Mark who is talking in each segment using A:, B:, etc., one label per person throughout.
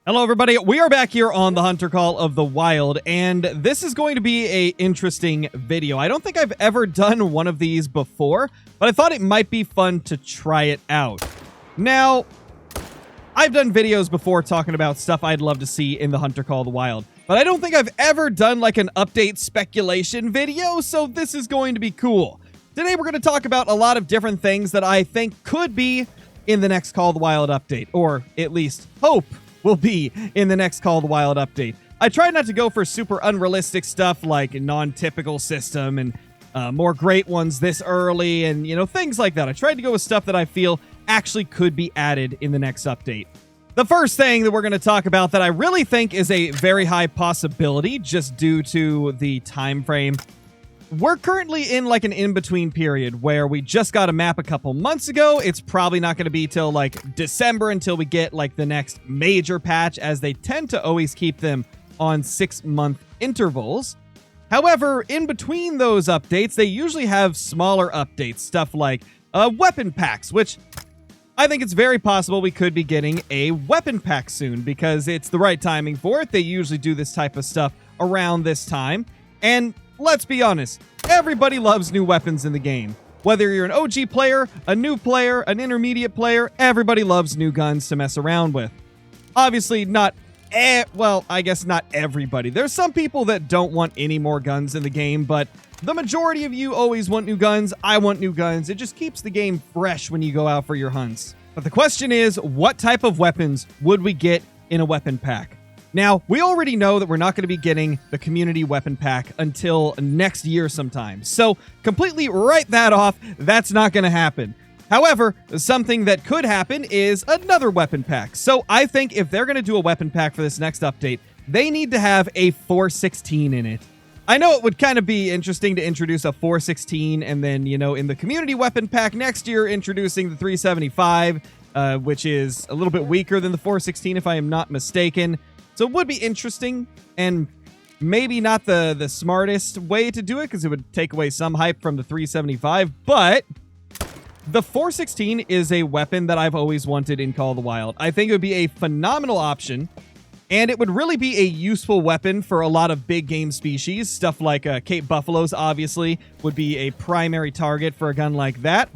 A: Hello, everybody. We are back here on the Hunter Call of the Wild, and this is going to be an interesting video. I don't think I've ever done one of these before, but I thought it might be fun to try it out. Now, I've done videos before talking about stuff I'd love to see in the Hunter Call of the Wild, but I don't think I've ever done like an update speculation video, so this is going to be cool. Today, we're going to talk about a lot of different things that I think could be in the next Call of the Wild update, or at least hope will be in the next Call of the Wild update. I try not to go for super unrealistic stuff like non-typical system and more great ones this early and, you know, things like that. I tried to go with stuff that I feel actually could be added in the next update. The first thing that we're going to talk about that I really think is a very high possibility just due to the time frame. We're currently in like an in-between period where we just got a map a couple months ago. It's probably not going to be till like December until we get like the next major patch, as they tend to always keep them on 6-month intervals. However, in between those updates, they usually have smaller updates, stuff like weapon packs, which I think it's very possible we could be getting a weapon pack soon because it's the right timing for it. They usually do this type of stuff around this time. And let's be honest, everybody loves new weapons in the game. Whether you're an OG player, a new player, an intermediate player, everybody loves new guns to mess around with. Obviously, I guess not everybody. There's some people that don't want any more guns in the game, but the majority of you always want new guns. I want new guns. It just keeps the game fresh when you go out for your hunts. But the question is, what type of weapons would we get in a weapon pack? Now, we already know that we're not going to be getting the community weapon pack until next year sometime. So, completely write that off. That's not going to happen. However, something that could happen is another weapon pack. So, I think if they're going to do a weapon pack for this next update, they need to have a 416 in it. I know it would kind of be interesting to introduce a 416 and then, you know, in the community weapon pack next year, introducing the 375, which is a little bit weaker than the 416 if I am not mistaken. So it would be interesting and maybe not the smartest way to do it because it would take away some hype from the 375, but the 416 is a weapon that I've always wanted in Call of the Wild. I think it would be a phenomenal option, and it would really be a useful weapon for a lot of big game species. Stuff like Cape Buffaloes, obviously, would be a primary target for a gun like that.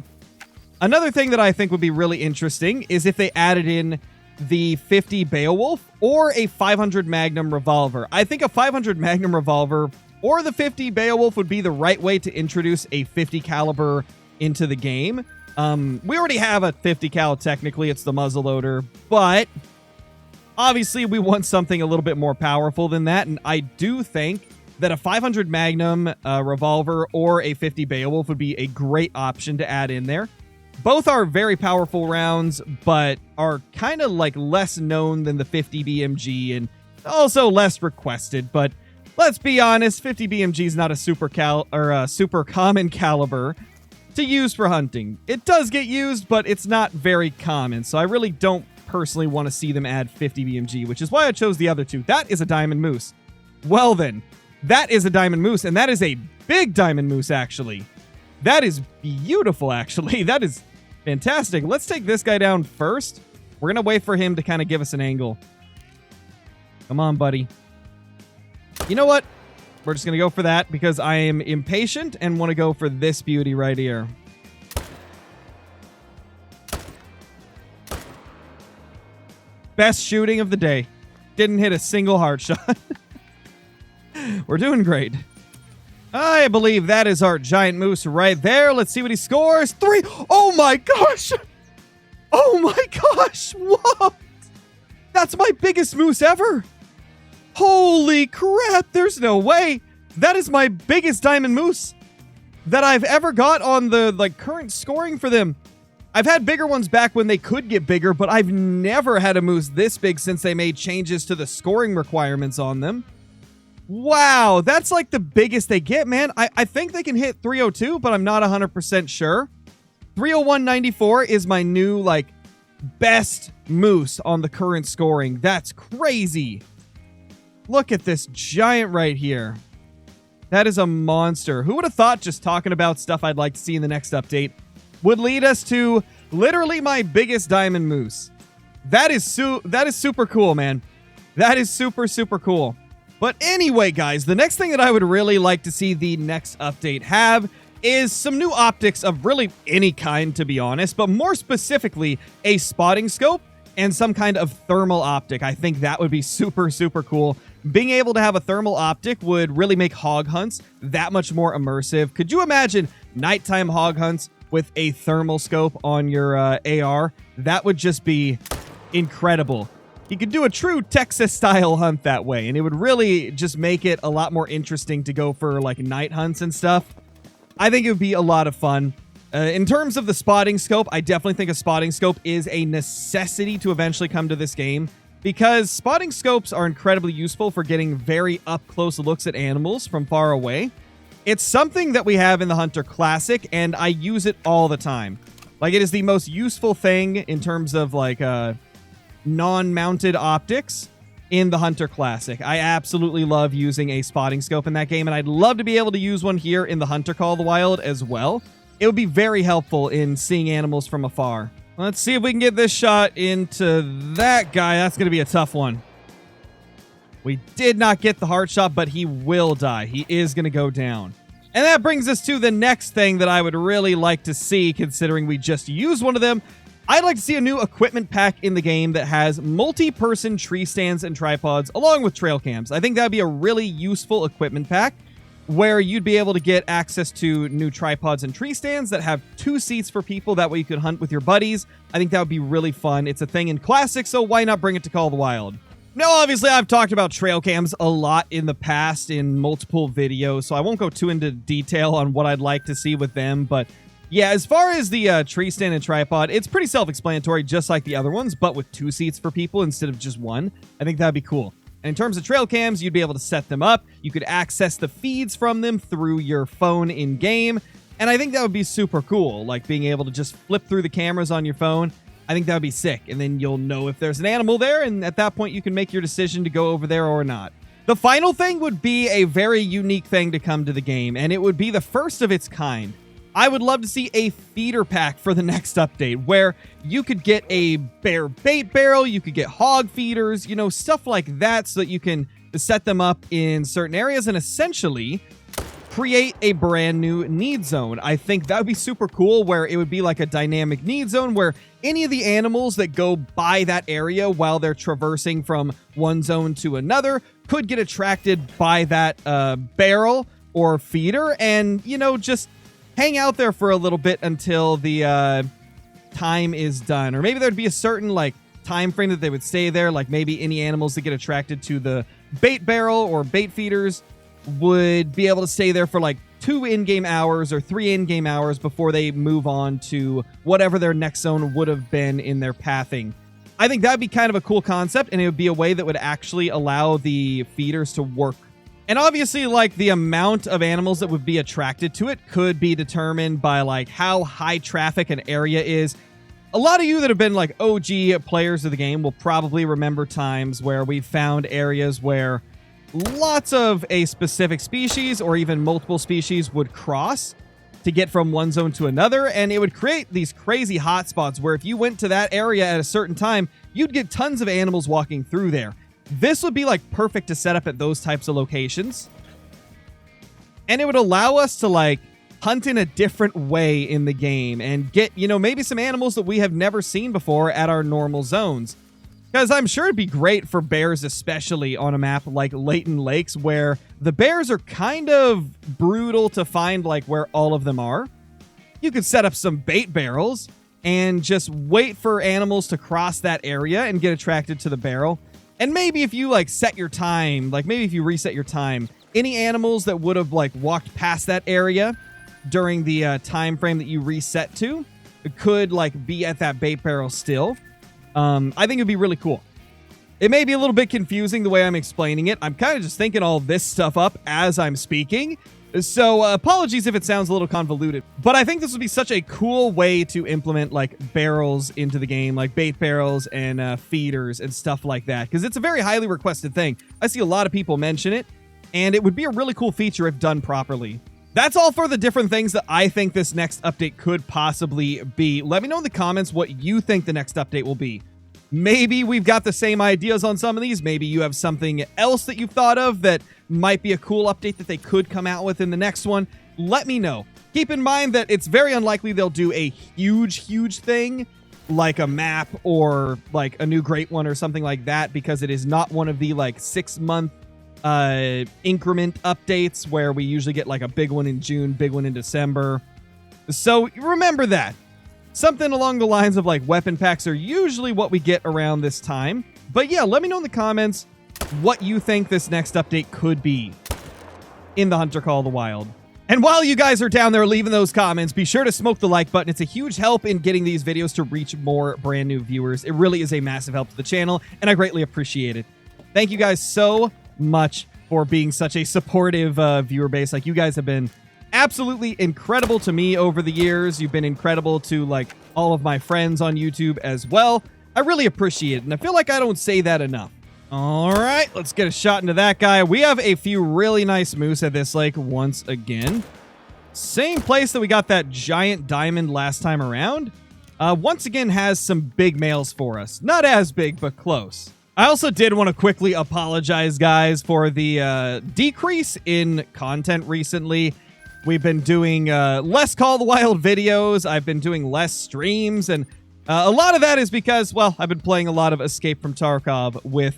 A: Another thing that I think would be really interesting is if they added in the 50 Beowulf or a 500 Magnum revolver. I think a 500 Magnum revolver or the 50 Beowulf would be the right way to introduce a 50 caliber into the game. We already have a 50 cal technically, it's the muzzleloader, but obviously we want something a little bit more powerful than that, and I do think that a 500 Magnum revolver or a 50 Beowulf would be a great option to add in there. Both are very powerful rounds, but are kind of like less known than the 50 BMG and also less requested. But let's be honest, 50 BMG is not a super common caliber to use for hunting. It does get used, but it's not very common. So I really don't personally want to see them add 50 BMG, which is why I chose the other two. That is a diamond moose. Well then, that is a diamond moose, and that is a big diamond moose actually. That is beautiful, actually. That is fantastic. Let's take this guy down first. We're going to wait for him to kind of give us an angle. Come on, buddy. You know what? We're just going to go for that because I am impatient and want to go for this beauty right here. Best shooting of the day. Didn't hit a single hard shot. We're doing great. I believe that is our giant moose right there. Let's see what he scores. 3. Oh my gosh. Oh my gosh. What? That's my biggest moose ever. Holy crap. There's no way. That is my biggest diamond moose that I've ever got on the current scoring for them. I've had bigger ones back when they could get bigger, but I've never had a moose this big since they made changes to the scoring requirements on them. Wow, that's like the biggest they get, man. I think they can hit 302, but I'm not 100% sure. 301.94 is my new, best moose on the current scoring. That's crazy. Look at this giant right here. That is a monster. Who would have thought just talking about stuff I'd like to see in the next update would lead us to literally my biggest diamond moose. That is super cool, man. That is super, super cool. But anyway, guys, the next thing that I would really like to see the next update have is some new optics of really any kind, to be honest, but more specifically, a spotting scope and some kind of thermal optic. I think that would be super, super cool. Being able to have a thermal optic would really make hog hunts that much more immersive. Could you imagine nighttime hog hunts with a thermal scope on your AR? That would just be incredible. You could do a true Texas-style hunt that way, and it would really just make it a lot more interesting to go for, like, night hunts and stuff. I think it would be a lot of fun. In terms of the spotting scope, I definitely think a spotting scope is a necessity to eventually come to this game, because spotting scopes are incredibly useful for getting very up-close looks at animals from far away. It's something that we have in the Hunter Classic, and I use it all the time. Like, it is the most useful thing in terms of, like, non-mounted optics in the Hunter Classic. I absolutely love using a spotting scope in that game, and I'd love to be able to use one here in the Hunter Call of the Wild as well. It would be very helpful in seeing animals from afar. Let's see if we can get this shot into that guy. That's going to be a tough one. We did not get the heart shot, but he will die. He is going to go down. And that brings us to the next thing that I would really like to see, considering we just used one of them. I'd like to see a new equipment pack in the game that has multi-person tree stands and tripods along with trail cams. I think that'd be a really useful equipment pack where you'd be able to get access to new tripods and tree stands that have 2 seats for people. That way you could hunt with your buddies. I think that would be really fun. It's a thing in Classic, so why not bring it to Call of the Wild? Now, obviously, I've talked about trail cams a lot in the past in multiple videos, so I won't go too into detail on what I'd like to see with them, but yeah, as far as the tree stand and tripod, it's pretty self-explanatory, just like the other ones, but with 2 seats for people instead of just 1. I think that'd be cool. And in terms of trail cams, you'd be able to set them up. You could access the feeds from them through your phone in-game, and I think that would be super cool, like being able to just flip through the cameras on your phone. I think that would be sick, and then you'll know if there's an animal there, and at that point, you can make your decision to go over there or not. The final thing would be a very unique thing to come to the game, and it would be the first of its kind. I would love to see a feeder pack for the next update where you could get a bear bait barrel, you could get hog feeders, you know, stuff like that so that you can set them up in certain areas and essentially create a brand new need zone. I think that would be super cool where it would be like a dynamic need zone where any of the animals that go by that area while they're traversing from one zone to another could get attracted by that barrel or feeder and, you know, just hang out there for a little bit until the time is done. Or maybe there'd be a certain, like, time frame that they would stay there. Like, maybe any animals that get attracted to the bait barrel or bait feeders would be able to stay there for, like, 2 in-game hours or 3 in-game hours before they move on to whatever their next zone would have been in their pathing. I think that'd be kind of a cool concept, and it would be a way that would actually allow the feeders to work. And obviously, like, the amount of animals that would be attracted to it could be determined by, like, how high traffic an area is. A lot of you that have been, like, OG players of the game will probably remember times where we found areas where lots of a specific species or even multiple species would cross to get from one zone to another, and it would create these crazy hotspots where if you went to that area at a certain time, you'd get tons of animals walking through there. This would be, like, perfect to set up at those types of locations. And it would allow us to, like, hunt in a different way in the game and get, you know, maybe some animals that we have never seen before at our normal zones. Because I'm sure it'd be great for bears, especially on a map like Layton Lakes, where the bears are kind of brutal to find, like, where all of them are. You could set up some bait barrels and just wait for animals to cross that area and get attracted to the barrel. And maybe if you, like, set your time, like, maybe if you reset your time, any animals that would have, like, walked past that area during the time frame that you reset to could, like, be at that bait barrel still. I think it'd be really cool. It may be a little bit confusing the way I'm explaining it. I'm kind of just thinking all this stuff up as I'm speaking. So apologies if it sounds a little convoluted, but I think this would be such a cool way to implement, like, barrels into the game, like bait barrels and feeders and stuff like that, because it's a very highly requested thing. I see a lot of people mention it, and it would be a really cool feature if done properly. That's all for the different things that I think this next update could possibly be. Let me know in the comments what you think the next update will be. Maybe we've got the same ideas on some of these. Maybe you have something else that you've thought of that might be a cool update that they could come out with in the next one. Let me know. Keep in mind that it's very unlikely they'll do a huge thing like a map or like a new great one or something like that, because it is not one of the like 6-month increment updates where we usually get like a big one in June, big one in December. So remember that. Something along the lines of like weapon packs are usually what we get around this time. But yeah, let me know in the comments what you think this next update could be in the Hunter Call of the Wild. And while you guys are down there leaving those comments, be sure to smoke the like button. It's a huge help in getting these videos to reach more brand new viewers. It really is a massive help to the channel, and I greatly appreciate it. Thank you guys so much for being such a supportive viewer base. Like, you guys have been absolutely incredible to me over the years. You've been incredible to like all of my friends on YouTube as well. I really appreciate it, and I feel like I don't say that enough. All right, let's get a shot into that guy. We have a few really nice moose at this lake once again. Same place that we got that giant diamond last time around. Once again has some big males for us. Not as big, but close. I also did want to quickly apologize, guys, for the decrease in content recently. We've been doing less Call of the Wild videos. I've been doing less streams, and a lot of that is because, well, I've been playing a lot of Escape from Tarkov with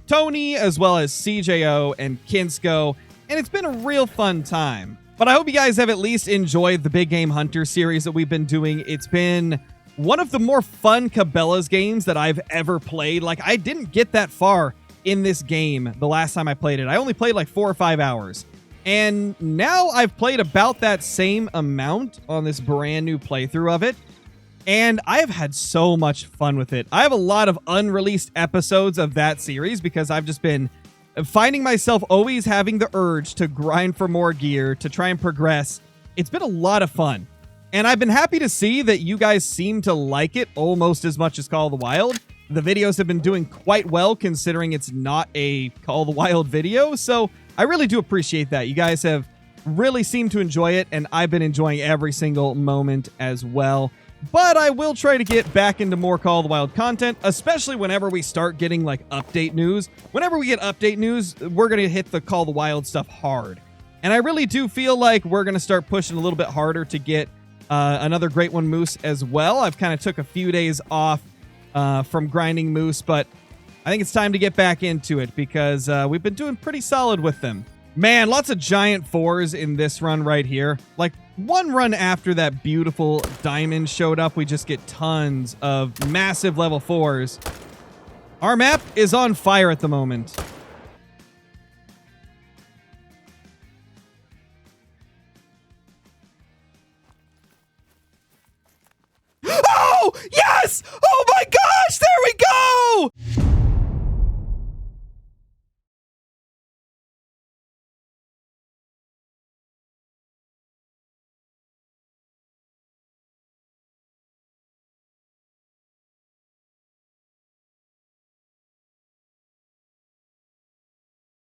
A: Tony, as well as CJO and Kinsko, and it's been a real fun time. But I hope you guys have at least enjoyed the Big Game Hunter series that we've been doing. It's been one of the more fun Cabela's games that I've ever played. Like, I didn't get that far in this game the last time I played it. I only played like 4 or 5 hours. And now I've played about that same amount on this brand new playthrough of it. And I have had so much fun with it. I have a lot of unreleased episodes of that series because I've just been finding myself always having the urge to grind for more gear, to try and progress. It's been a lot of fun. And I've been happy to see that you guys seem to like it almost as much as Call of the Wild. The videos have been doing quite well considering it's not a Call of the Wild video. So I really do appreciate that. You guys have really seemed to enjoy it, and I've been enjoying every single moment as well. But I will try to get back into more Call of the Wild content, especially whenever we start getting, like, update news. Whenever we get update news, we're going to hit the Call of the Wild stuff hard. And I really do feel like we're going to start pushing a little bit harder to get another Great One Moose as well. I've kind of took a few days off from grinding moose, but I think it's time to get back into it because we've been doing pretty solid with them. Man, lots of giant 4s in this run right here. Like, one run after that beautiful diamond showed up, we just get tons of massive level 4s. Our map is on fire at the moment. Oh, yes! Oh my gosh, there we go!